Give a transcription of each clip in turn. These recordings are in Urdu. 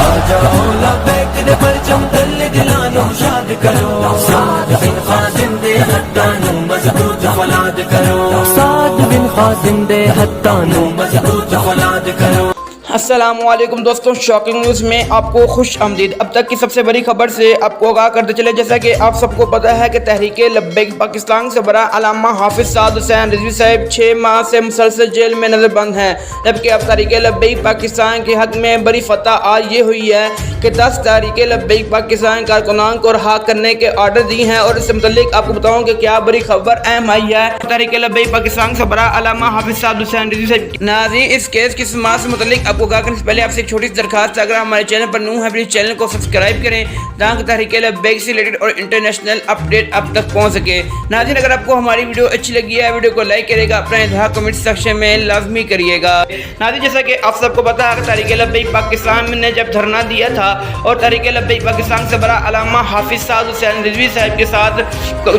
آ جاؤ لبیک دے پرچم تلے دلانو شاد کرو سعد بن خازن دے حتانو مضبوط فولاد کرو سعد بن خازن دے حتانو مضبوط فولاد کرو۔ السلام علیکم دوستوں، شاکنگ نیوز میں آپ کو خوش آمدید۔ اب تک کی سب سے بڑی خبر سے آپ کو آگاہ کرتے چلے، جیسا کہ آپ سب کو پتہ ہے کہ تحریک لبیک پاکستان سے برا علامہ حافظ سعد حسین رضوی صاحب 6 ماہ سے مسلسل جیل میں نظر بند ہیں، جبکہ اب تحریک لبیک پاکستان کے حق میں بڑی فتح آج یہ ہوئی ہے کہ 10 تحریک لبیک پاکستان کارکنان کو رہا کرنے کے آرڈر دی ہیں، اور اس سے متعلق آپ کو بتاؤں کہ کیا بڑی خبر اہم آئی ہے۔ تحریک لبیک پاکستان سے برا علامہ حافظ سعد حسین رضوی صاحب ناظرین، اس کیس کی سماعت سے متعلق آپ کو آگاہ کرنے سے پہلے آپ سے ایک چھوٹی سی درخواست ہے، اگر ہمارے چینل پر نو ہیں پلیز چینل کو سبسکرائب کریں تاکہ تحریک لبیک سے ریلیٹڈ اور انٹرنیشنل اپڈیٹ آپ تک پہنچ سکے۔ ناظرین، اگر آپ کو ہماری ویڈیو اچھی لگی ہے، ویڈیو کو لائک کرے گا، اپنا اظہار کمنٹ سیکشن میں لازمی کریے گا۔ ناظرین، جیسا کہ آپ سب کو پتہ ہے کہ تحریک لبیک پاکستان نے جب دھرنا دیا تھا اور تحریک لبیک پاکستان سے برا علامہ حافظ سعد حسین رضوی صاحب کے ساتھ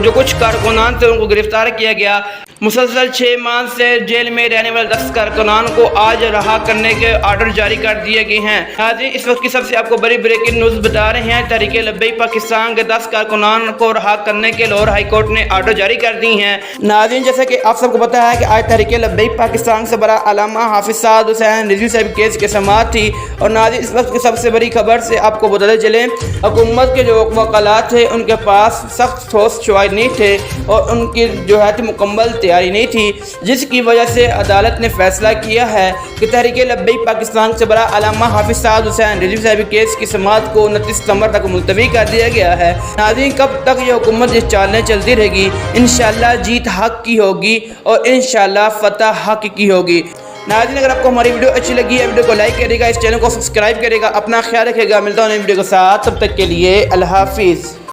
جو کچھ کارکنان تھے ان کو گرفتار کیا گیا، مسلسل 6 ماہ سے جیل میں رہنے والے 10 کارکنان کو آج رہا کرنے کے آرڈر جاری کر دیے گئے ہیں۔ ناظرین، اس وقت کی سب سے آپ کو بڑی بریکنگ نیوز بتا رہے ہیں، تحریک لبیک پاکستان کے 10 کارکنان کو رہا کرنے کے لاہور ہائی کورٹ نے آرڈر جاری کر دی ہیں۔ ناظرین، جیسا کہ آپ سب کو پتہ ہے کہ آج تحریک لبیک پاکستان سے برا علامہ حافظ سعد حسین رضوی صاحب کیس کی سماعت تھی، اور ناظرین اس وقت کی سب سے بڑی خبر سے آپ کو بتاتے چلیں، حکومت کے جو وکلاء تھے ان کے پاس سخت ٹھوس شواہد نہیں تھے اور ان کی جو ہے مکمل تیاری نہیں تھی، جس کی وجہ سے عدالت نے فیصلہ کیا ہے کہ تحریک لبیک پاکستان سے برا علامہ حافظ سعد حسین رضوی صاحب کیس کی سماعت کو 29 ستمبر تک ملتوی کر دیا گیا ہے۔ ناظرین، کب تک یہ حکومت اس چالیں چلتی رہے گی؟ انشاءاللہ جیت حق کی ہوگی اور انشاءاللہ فتح حق کی ہوگی۔ ناظرین، اگر آپ کو ہماری ویڈیو اچھی لگی ہے، ویڈیو کو لائک کرے گا، اس چینل کو سبسکرائب کرے گا، اپنا خیال رکھے گا۔ ملتا ہوں نئی ویڈیو کے ساتھ، تب تک کے لیے اللہ حافظ۔